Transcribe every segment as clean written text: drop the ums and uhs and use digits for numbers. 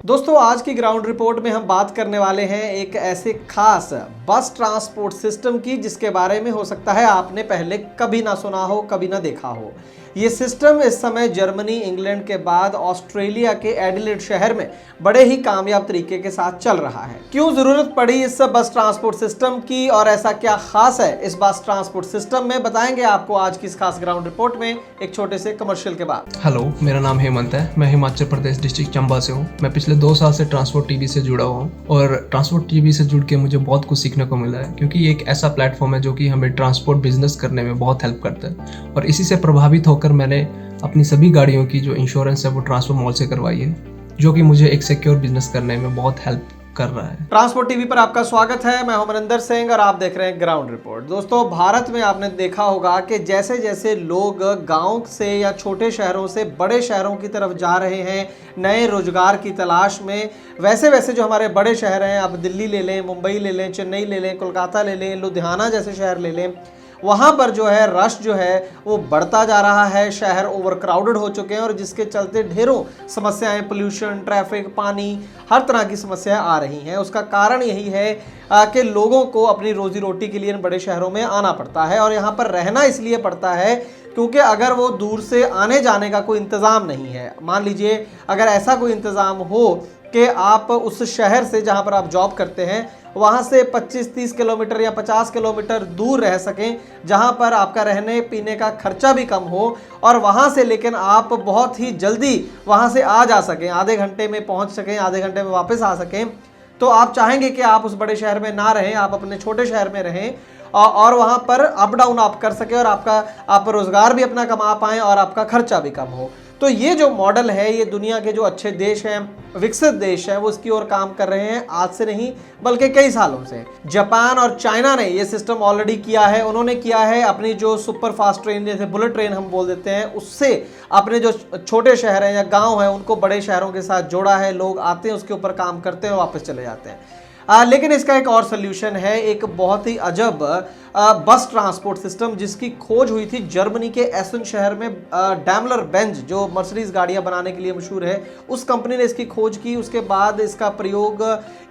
दोस्तों आज की ग्राउंड रिपोर्ट में हम बात करने वाले हैं एक ऐसे खास बस ट्रांसपोर्ट सिस्टम की जिसके बारे में हो सकता है आपने पहले कभी ना सुना हो, कभी ना देखा हो। ये सिस्टम इस समय जर्मनी, इंग्लैंड के बाद ऑस्ट्रेलिया के एडिलेड शहर में बड़े ही कामयाब तरीके के साथ चल रहा है। क्यों जरूरत पड़ी इस बस ट्रांसपोर्ट सिस्टम की और ऐसा क्या खास है इस बस ट्रांसपोर्ट सिस्टम में, बताएंगे आपको आज की इस खास ग्राउंड रिपोर्ट में एक छोटे से कमर्शियल के बाद। हेलो, मेरा नाम हेमंत है। मैं हिमाचल प्रदेश डिस्ट्रिक्ट चंबा से हूँ। मैं पिछले 2 साल से ट्रांसपोर्ट टीवी से जुड़ा हुआ हूँ और ट्रांसपोर्ट टीवी से जुड़ के मुझे बहुत कुछ सीखने को मिला है, क्योंकि ये एक ऐसा प्लेटफॉर्म है जो कि हमें ट्रांसपोर्ट बिजनेस करने में बहुत हेल्प करता है। और इसी से प्रभावित होकर मैंने अपनी सभी गाड़ियों की जो इंश्योरेंस है वो ट्रांसपोर्ट मॉल से करवाई है, जो कि मुझे एक सिक्योर बिजनेस करने में बहुत हेल्प कर रहा है। ट्रांसपोर्ट टीवी पर आपका स्वागत है। मैं हूं मनिंदर सिंह और आप देख रहे हैं ग्राउंड रिपोर्ट। दोस्तों भारत में आपने देखा होगा कि जैसे जैसे लोग गांव से या छोटे शहरों से बड़े शहरों की तरफ जा रहे हैं नए रोजगार की तलाश में, वैसे वैसे जो हमारे बड़े शहर हैं, आप दिल्ली ले लें, मुंबई ले लें, चेन्नई ले लें, कोलकाता ले लें, लुधियाना जैसे शहर ले लें, वहाँ पर जो है रश जो है वो बढ़ता जा रहा है। शहर ओवर क्राउडेड हो चुके हैं और जिसके चलते ढेरों समस्याएं, पोल्यूशन, ट्रैफिक, पानी, हर तरह की समस्याएं आ रही हैं। उसका कारण यही है कि लोगों को अपनी रोजी रोटी के लिए इन बड़े शहरों में आना पड़ता है और यहाँ पर रहना इसलिए पड़ता है क्योंकि अगर वो दूर से आने जाने का कोई इंतज़ाम नहीं है, मान लीजिए अगर ऐसा कोई इंतज़ाम हो कि आप उस शहर से जहाँ पर आप जॉब करते हैं वहाँ से 25-30 किलोमीटर या 50 किलोमीटर दूर रह सकें, जहाँ पर आपका रहने पीने का खर्चा भी कम हो और वहाँ से लेकिन आप बहुत ही जल्दी वहाँ से आ जा सकें, आधे घंटे में पहुँच सकें, आधे घंटे में वापस आ सकें, तो आप चाहेंगे कि आप उस बड़े शहर में ना रहें, आप अपने छोटे शहर में रहें और वहाँ पर अप डाउन आप कर सकें और आप रोज़गार भी अपना कमा पाएँ और आपका खर्चा भी कम हो। तो ये जो मॉडल है, ये दुनिया के जो अच्छे देश हैं, विकसित देश हैं, वो इसकी ओर काम कर रहे हैं आज से नहीं बल्कि कई सालों से। जापान और चाइना ने ये सिस्टम ऑलरेडी किया है। उन्होंने किया है अपनी जो सुपर फास्ट ट्रेन, जैसे बुलेट ट्रेन हम बोल देते हैं, उससे अपने जो छोटे शहर हैं या गांव हैं उनको बड़े शहरों के साथ जोड़ा है। लोग आते हैं, उसके ऊपर काम करते हैं, वापस चले जाते हैं। लेकिन इसका एक और सोल्यूशन है, एक बहुत ही अजब बस ट्रांसपोर्ट सिस्टम जिसकी खोज हुई थी जर्मनी के एसन शहर में। डैमलर बेंज जो मर्सिडीज गाड़ियां बनाने के लिए मशहूर है, उस कंपनी ने इसकी खोज की। उसके बाद इसका प्रयोग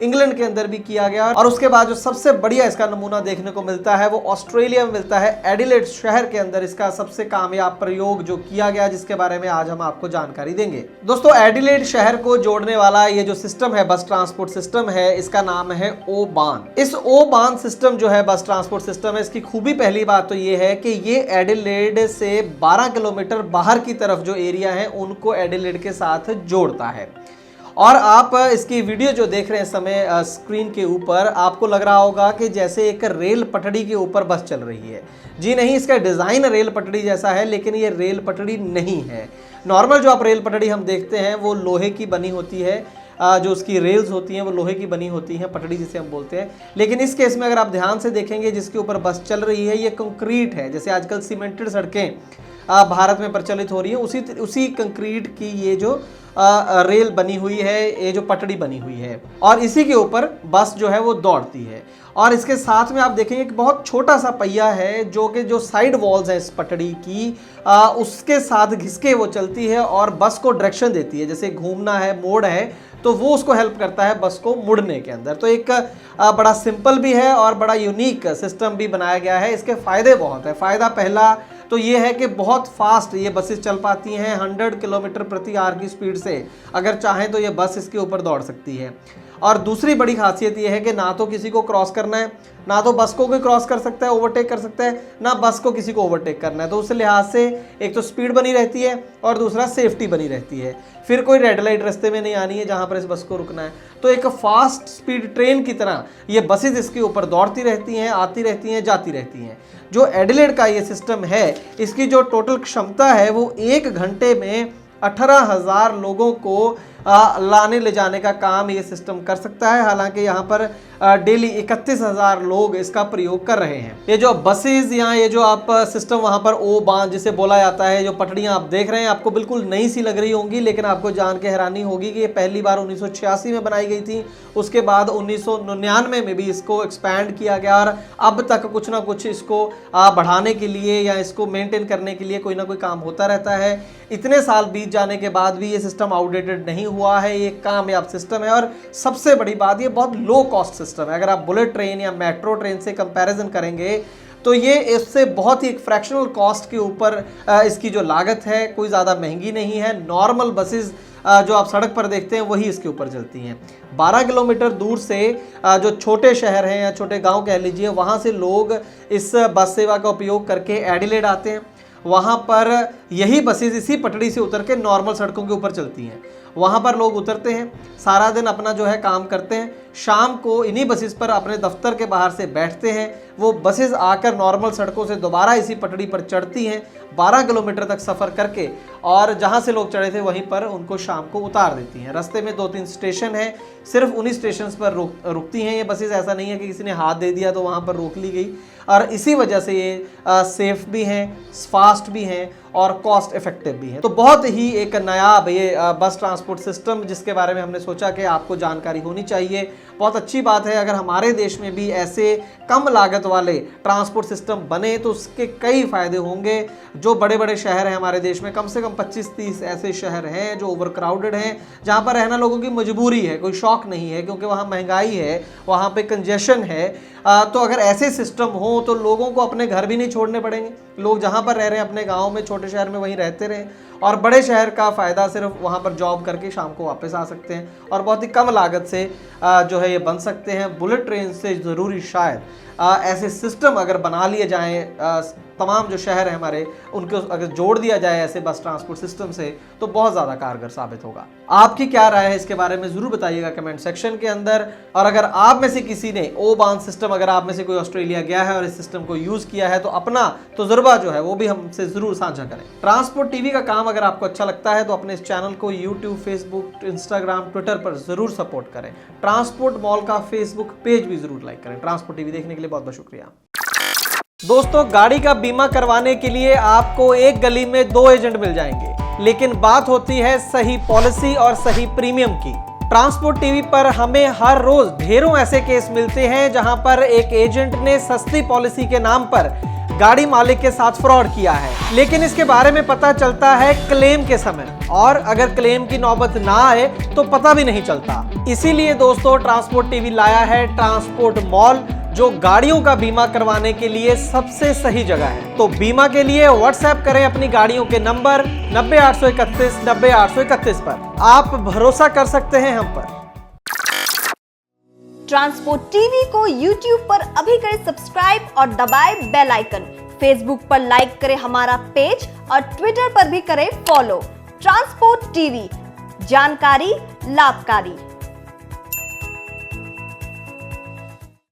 इंग्लैंड के अंदर भी किया गया और उसके बाद जो सबसे बढ़िया इसका नमूना देखने को मिलता है वो ऑस्ट्रेलिया में मिलता है। एडिलेड शहर के अंदर इसका सबसे कामयाब प्रयोग जो किया गया, जिसके बारे में आज हम आपको जानकारी देंगे। दोस्तों एडिलेड शहर को जोड़ने वाला ये जो सिस्टम है, बस ट्रांसपोर्ट सिस्टम है, इसका नाम है ओ बान। इस ओ बान सिस्टम जो है बस ट्रांसपोर्ट सिस्टम है, इसकी खूबी पहली बात तो ये है कि ये एडिलेड से 12 किलोमीटर बाहर की तरफ जो एरिया है उनको एडिलेड के साथ जोड़ता है। और आप इसकी वीडियो जो देख रहे हैं इस समय स्क्रीन के ऊपर, आपको लग रहा होगा कि जैसे एक रेल पटड़ी के ऊपर बस चल रही है। जी नहीं, इसका डिज़ाइन रेल पटड़ी जैसा है लेकिन ये रेल पटड़ी नहीं है। नॉर्मल जो आप रेल पटड़ी हम देखते हैं वो लोहे की बनी होती है, जो उसकी रेल्स होती हैं वो लोहे की बनी होती हैं, पटड़ी जिसे हम बोलते हैं। लेकिन इस केस में अगर आप ध्यान से देखेंगे जिसके ऊपर बस चल रही है ये कंक्रीट है। जैसे आजकल सीमेंटेड सड़कें भारत में प्रचलित हो रही है, उसी कंक्रीट की ये जो रेल बनी हुई है, ये जो पटड़ी बनी हुई है और इसी के ऊपर बस जो है वो दौड़ती है। और इसके साथ में आप देखेंगे कि बहुत छोटा सा पहिया है जो साइड वॉल्स है इस पटड़ी की, उसके साथ घिसके वो चलती है और बस को डायरेक्शन देती है। जैसे घूमना है, मोड़ है, तो वो उसको हेल्प करता है बस को मुड़ने के अंदर। तो एक बड़ा सिंपल भी है और बड़ा यूनिक सिस्टम भी बनाया गया है। इसके फ़ायदे बहुत है। फ़ायदा पहला तो ये है कि बहुत फास्ट ये बसेस चल पाती हैं, 100 किलोमीटर प्रति आवर की स्पीड से अगर चाहें तो ये बस इसके ऊपर दौड़ सकती है। और दूसरी बड़ी खासियत ये है कि ना तो किसी को क्रॉस करना है, ना तो बस को कोई क्रॉस कर सकता है, ओवरटेक कर सकता है, ना बस को किसी को ओवरटेक करना है। तो उस लिहाज से एक तो स्पीड बनी रहती है और दूसरा सेफ्टी बनी रहती है। फिर कोई रेड लाइट रास्ते में नहीं आनी है जहाँ पर इस बस को रुकना है। तो एक फास्ट स्पीड ट्रेन की तरह ये बसेस इसके ऊपर दौड़ती रहती हैं, आती रहती हैं, जाती रहती हैं। जो एडिलेड का ये सिस्टम है, इसकी जो टोटल क्षमता है वो 1 घंटे में 18,000 लोगों को लाने ले जाने का काम ये सिस्टम कर सकता है। हालांकि यहाँ पर डेली 31,000 लोग इसका प्रयोग कर रहे हैं। ये जो बसेस या ये जो आप सिस्टम वहाँ पर ओ बान जिसे बोला जाता है, जो पटड़ियाँ आप देख रहे हैं, आपको बिल्कुल नई सी लग रही होंगी, लेकिन आपको जान के हैरानी होगी कि ये पहली बार 1986 में बनाई गई थी। उसके बाद 1999 में भी इसको एक्सपैंड किया गया और अब तक कुछ ना कुछ इसको बढ़ाने के लिए या इसको मेंटेन करने के लिए कोई ना कोई काम होता रहता है। इतने साल बीत जाने के बाद भी ये सिस्टम आउटडेटेड नहीं हुआ है, ये कामयाब सिस्टम है। और सबसे बड़ी बात, ये बहुत लो कॉस्ट सिस्टम है। अगर आप बुलेट ट्रेन या मेट्रो ट्रेन से कंपैरिजन करेंगे तो ये इससे बहुत ही एक फ्रैक्शनल कॉस्ट के ऊपर इसकी जो लागत है कोई ज़्यादा महंगी नहीं है। नॉर्मल बसेस जो आप सड़क पर देखते हैं वही इसके ऊपर चलती हैं। 12 किलोमीटर दूर से जो छोटे शहर हैं या छोटे गांव कह लीजिए, वहाँ से लोग इस बस सेवा का उपयोग करके एडिलेड आते हैं। वहाँ पर यही बसेस इसी पटड़ी से उतर के नॉर्मल सड़कों के ऊपर चलती हैं। वहाँ पर लोग उतरते हैं, सारा दिन अपना जो है काम करते हैं, शाम को इन्हीं बसेस पर अपने दफ्तर के बाहर से बैठते हैं। वो बसेस आकर नॉर्मल सड़कों से दोबारा इसी पटड़ी पर चढ़ती हैं 12 किलोमीटर तक सफ़र करके, और जहाँ से लोग चढ़े थे वहीं पर उनको शाम को उतार देती हैं। रास्ते में 2-3 स्टेशन हैं, सिर्फ उन्हीं स्टेशन पर रुकती हैं ये बसेस। ऐसा नहीं है कि किसी ने हाथ दे दिया तो वहाँ पर रोक ली गई। और इसी वजह से ये सेफ़ भी हैं, फास्ट भी हैं और कॉस्ट इफेक्टिव भी है। तो बहुत ही एक नायाब ये बस ट्रांसपोर्ट सिस्टम जिसके बारे में हमने सोचा कि आपको जानकारी होनी चाहिए। बहुत अच्छी बात है अगर हमारे देश में भी ऐसे कम लागत वाले ट्रांसपोर्ट सिस्टम बने तो उसके कई फ़ायदे होंगे। जो बड़े बड़े शहर हैं हमारे देश में, कम से कम 25-30 ऐसे शहर हैं जो ओवर क्राउडेड हैं, जहाँ पर रहना लोगों की मजबूरी है, कोई शौक नहीं है, क्योंकि वहाँ महंगाई है, वहाँ पे कंजेशन है। तो अगर ऐसे सिस्टम हो तो लोगों को अपने घर भी नहीं छोड़ने पड़ेंगे। लोग जहाँ पर रह रहे हैं अपने गाँव में, छोटे शहर में, वहीं रहते रहें, और बड़े शहर का फ़ायदा सिर्फ वहाँ पर जॉब करके शाम को वापस आ सकते हैं और बहुत ही कम लागत से जो है ये बन सकते हैं। बुलेट ट्रेन से ज़रूरी शायद ऐसे सिस्टम अगर बना लिए जाएँ, तमाम जो शहर हैं हमारे उनको अगर जोड़ दिया जाए ऐसे बस ट्रांसपोर्ट सिस्टम से, तो बहुत ज़्यादा कारगर साबित होगा। आपकी क्या राय है इसके बारे में ज़रूर बताइएगा कमेंट सेक्शन के अंदर। और अगर आप में से किसी ने ओ-बान सिस्टम, अगर आप में से कोई ऑस्ट्रेलिया गया है और इस सिस्टम को यूज़ किया है तो अपना तजुर्बा जो है वो भी हमसे ज़रूर साझा करें। ट्रांसपोर्ट टीवी का काम अगर आपको अच्छा लगता है तो अपने इस चैनल को यूट्यूब, फेसबुक, इंस्टाग्राम, ट्विटर पर ज़रूर सपोर्ट करें। ट्रांसपोर्ट मॉल का फेसबुक पेज भी ज़रूर लाइक करें। ट्रांसपोर्ट टीवी देखने के लिए बहुत बहुत शुक्रिया। दोस्तों, गाड़ी का बीमा करवाने के लिए आपको एक गली में 2 एजेंट मिल जाएंगे, लेकिन बात होती है सही पॉलिसी और सही प्रीमियम की। ट्रांसपोर्ट टीवी पर हमें हर रोज ढेरों ऐसे केस मिलते हैं जहां पर एक एजेंट ने सस्ती पॉलिसी के नाम पर गाड़ी मालिक के साथ फ्रॉड किया है, लेकिन इसके बारे में पता चलता है क्लेम के समय, और अगर क्लेम की नौबत ना आए तो पता भी नहीं चलता। इसीलिए दोस्तों, ट्रांसपोर्ट टीवी लाया है ट्रांसपोर्ट मॉल, जो गाड़ियों का बीमा करवाने के लिए सबसे सही जगह है। तो बीमा के लिए व्हाट्सएप करें अपनी गाड़ियों के नंबर 90-831 90-831 पर। आप भरोसा कर सकते हैं हम पर। ट्रांसपोर्ट टीवी को यूट्यूब पर अभी करें सब्सक्राइब और दबाएं बेल आइकन। फेसबुक पर लाइक करें हमारा पेज और ट्विटर पर भी करें फॉलो। ट्रांसपोर्ट टीवी, जानकारी लाभकारी।